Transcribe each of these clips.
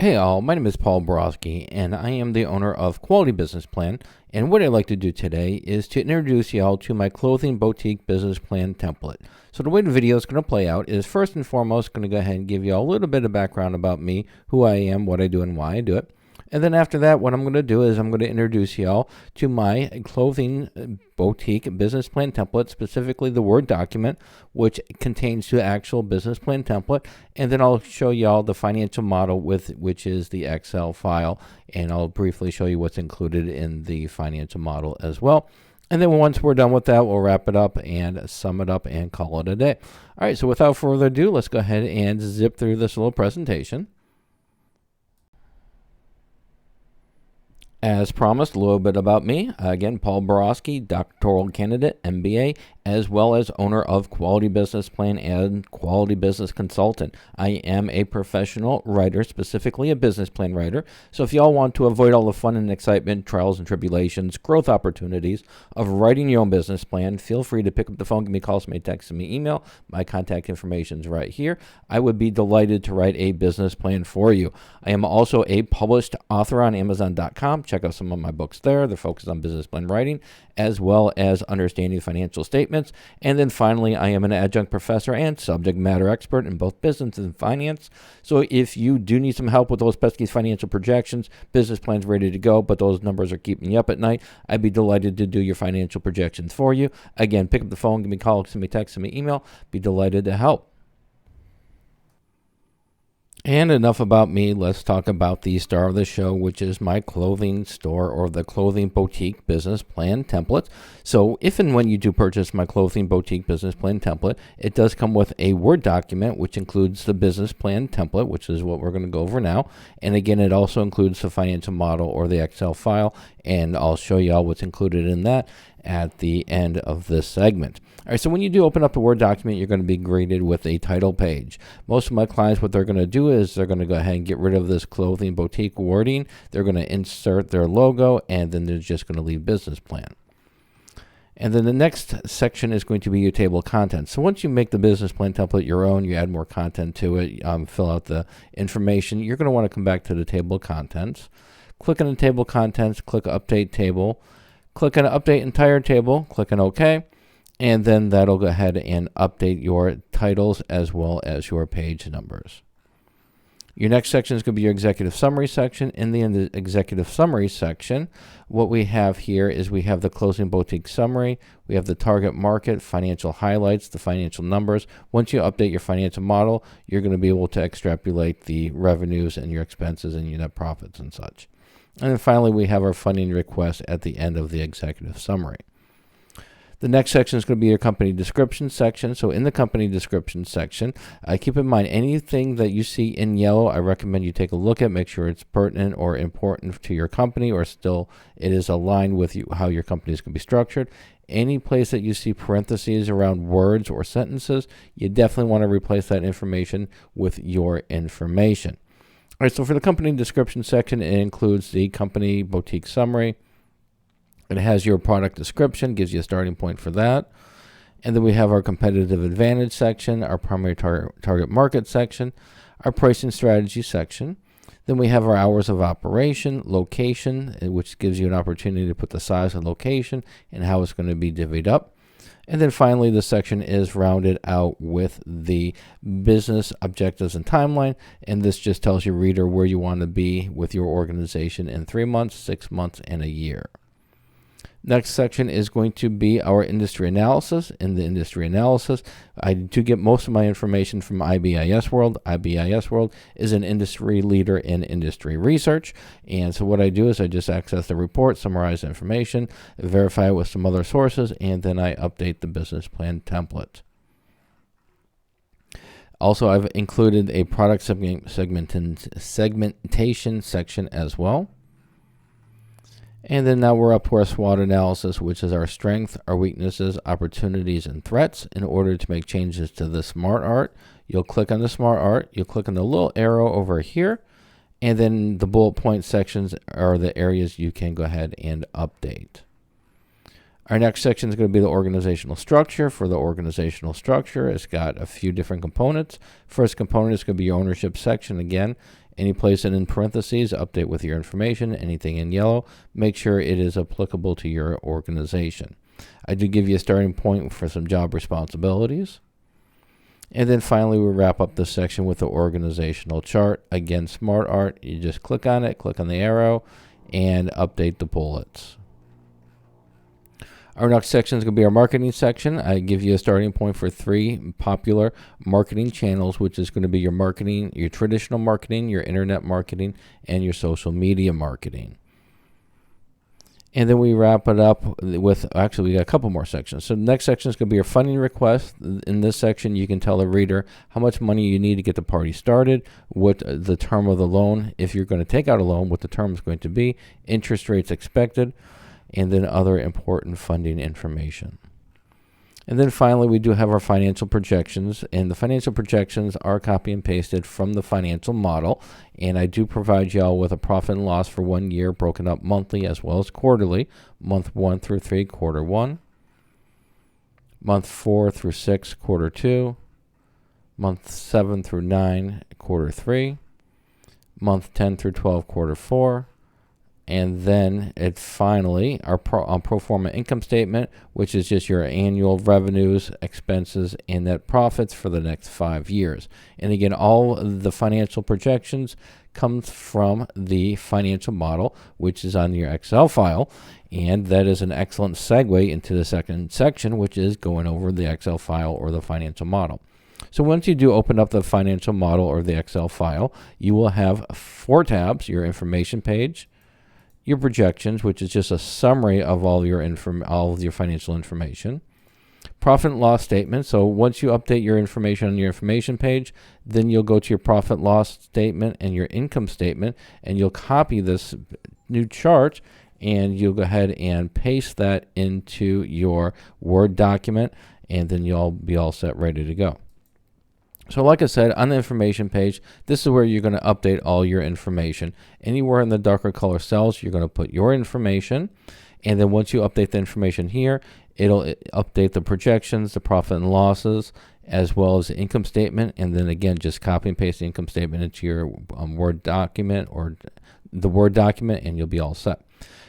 Hey all, my name is Paul Borosky and I am the owner of Quality Business Plan, and what I'd like to do today is to introduce y'all to my clothing boutique business plan template. So the way the video is going to play out is first and foremost going to go ahead and give you all a little bit of background about me, who I am, what I do, and why I do it. And then after that, what I'm going to do is I'm going to introduce y'all to my clothing boutique business plan template, specifically the Word document, which contains the actual business plan template. And then I'll show y'all the financial model, which is the Excel file. And I'll briefly show you what's included in the financial model as well. And then once we're done with that, we'll wrap it up and sum it up and call it a day. All right, so without further ado, let's go ahead and zip through this little presentation. As promised, a little bit about me. Again, Paul Borosky, doctoral candidate, MBA, as well as owner of Quality Business Plan and Quality Business Consultant. I am a professional writer, specifically a business plan writer. So if y'all want to avoid all the fun and excitement, trials and tribulations, growth opportunities of writing your own business plan, feel free to pick up the phone, give me a call, send me a text, send me email. My contact information is right here. I would be delighted to write a business plan for you. I am also a published author on Amazon.com. Check out some of my books there. They're focused on business plan writing, as well as understanding financial statements. And then finally, I am an adjunct professor and subject matter expert in both business and finance. So if you do need some help with those pesky financial projections, business plans ready to go, but those numbers are keeping you up at night, I'd be delighted to do your financial projections for you. Again, pick up the phone, give me a call, send me a text, send me an email. Be delighted to help. And enough about me, let's talk about the star of the show, which is my clothing store or the clothing boutique business plan template. So if and when you do purchase my clothing boutique business plan template, it does come with a Word document, which includes the business plan template, which is what we're going to go over now. And again, it also includes the financial model or the Excel file, and I'll show you all what's included in that at the end of this segment. All right, so when you do open up the Word document, you're going to be greeted with a title page. Most of my clients, what they're going to do is they're going to go ahead and get rid of this clothing boutique wording. They're going to insert their logo, and then they're just going to leave business plan. And then the next section is going to be your table of contents. So once you make the business plan template your own, you add more content to it, fill out the information, you're going to want to come back to the table of contents. Click on the table of contents, click Update Table, click on Update Entire Table, click on OK, and then that'll go ahead and update your titles as well as your page numbers. Your next section is going to be your executive summary section. In the executive summary section, what we have here is we have the closing boutique summary, we have the target market, financial highlights, the financial numbers. Once you update your financial model, you're going to be able to extrapolate the revenues and your expenses and your net profits and such. And then finally, we have our funding request at the end of the executive summary. The next section is going to be your company description section. So in the company description section, keep in mind anything that you see in yellow, I recommend you take a look at, make sure it's pertinent or important to your company, or still it is aligned with how your company is going to be structured. Any place that you see parentheses around words or sentences, you definitely want to replace that information with your information. All right, so for the company description section, it includes the company boutique summary. It has your product description, gives you a starting point for that. And then we have our competitive advantage section, our primary target market section, our pricing strategy section. Then we have our hours of operation, location, which gives you an opportunity to put the size and location and how it's going to be divvied up. And then finally, the section is rounded out with the business objectives and timeline. And this just tells your reader where you want to be with your organization in 3 months, 6 months, and a year. Next section is going to be our industry analysis. In the industry analysis, I do get most of my information from IBIS World. IBIS World is an industry leader in industry research. And so what I do is I just access the report, summarize the information, verify it with some other sources, and then I update the business plan template. Also, I've included a product segmentation section as well. And then now we're up to our SWOT analysis, which is our strength, our weaknesses, opportunities, and threats. In order to make changes to the Smart Art, you'll click on the Smart Art, you'll click on the little arrow over here, and then the bullet point sections are the areas you can go ahead and update. Our next section is going to be the organizational structure. For the organizational structure, it's got a few different components. First component is going to be your ownership section again. Any place in parentheses, update with your information. Anything in yellow, make sure it is applicable to your organization. I do give you a starting point for some job responsibilities. And then finally, we wrap up this section with the organizational chart. Again, Smart Art, you just click on it, click on the arrow, and update the bullets. Our next section is going to be our marketing section. I give you a starting point for 3 popular marketing channels, which is going to be your marketing, your traditional marketing, your internet marketing, and your social media marketing. And then we wrap it up with, actually, we got a couple more sections. So the next section is going to be your funding request. In this section, you can tell the reader how much money you need to get the party started, what the term of the loan, if you're going to take out a loan, what the term is going to be, interest rates expected, and then other important funding information. And then finally, we do have our financial projections, and the financial projections are copy and pasted from the financial model. And I do provide y'all with a profit and loss for 1 year, broken up monthly as well as quarterly, month 1 through 3, quarter 1, month 4 through 6, quarter 2, month 7 through 9, quarter 3, month 10 through 12, quarter 4, and then it finally, our pro forma income statement, which is just your annual revenues, expenses, and net profits for the next 5 years. And again, all the financial projections comes from the financial model, which is on your Excel file. And that is an excellent segue into the second section, which is going over the Excel file or the financial model. So once you do open up the financial model or the Excel file, you will have 4 tabs: your information page, your projections, which is just a summary of all of your financial information, profit and loss statement. So once you update your information on your information page, then you'll go to your profit and loss statement and your income statement, and you'll copy this new chart, and you'll go ahead and paste that into your Word document, and then you'll be all set, ready to go. So like I said, on the information page, this is where you're going to update all your information. Anywhere in the darker color cells, you're going to put your information. And then once you update the information here, it'll update the projections, the profit and losses, as well as the income statement. And then again, just copy and paste the income statement into your Word document or the Word document, and you'll be all set.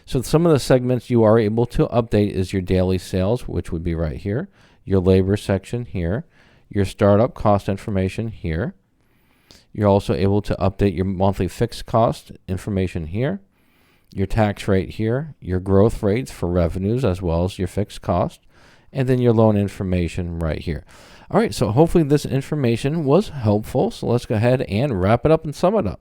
So some of the segments you are able to update is your daily sales, which would be right here, your labor section here, your startup cost information here. You're also able to update your monthly fixed cost information here, your tax rate here, your growth rates for revenues as well as your fixed cost, and then your loan information right here. All right, so hopefully this information was helpful. So let's go ahead and wrap it up and sum it up.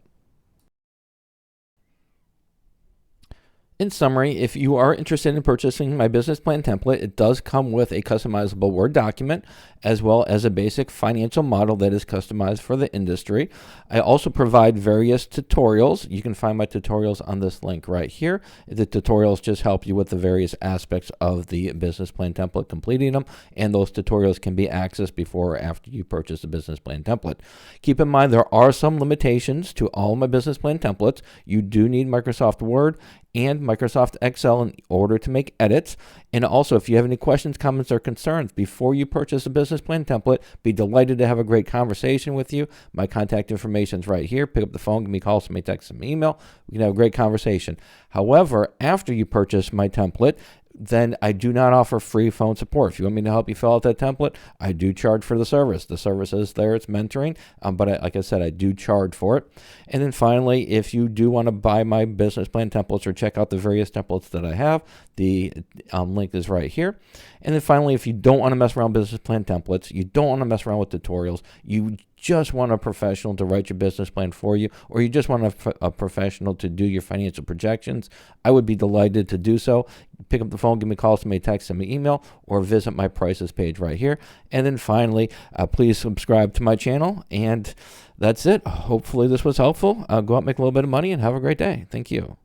In summary, if you are interested in purchasing my business plan template, it does come with a customizable Word document as well as a basic financial model that is customized for the industry. I also provide various tutorials. You can find my tutorials on this link right here. The tutorials just help you with the various aspects of the business plan template, completing them, and those tutorials can be accessed before or after you purchase the business plan template. Keep in mind there are some limitations to all my business plan templates. You do need Microsoft Word and Microsoft Excel in order to make edits. And also, if you have any questions, comments, or concerns before you purchase a business plan template, be delighted to have a great conversation with you. My contact information is right here. Pick up the phone, give me a call, send me a text, send me an email. We can have a great conversation. However, after you purchase my template, then I do not offer free phone support. If you want me to help you fill out that template, I do charge for the service. The service is there, it's mentoring, but like I said, I do charge for it. And then finally, if you do want to buy my business plan templates or check out the various templates that I have, the link is right here. And then finally, if you don't want to mess around with business plan templates, you don't want to mess around with tutorials, you just want a professional to write your business plan for you, or you just want a professional to do your financial projections, I would be delighted to do so. Pick up the phone, give me a call, send me a text, send me an email, or visit my prices page right here. And then finally, please subscribe to my channel. And that's it. Hopefully this was helpful. Go out, make a little bit of money, and have a great day. Thank you.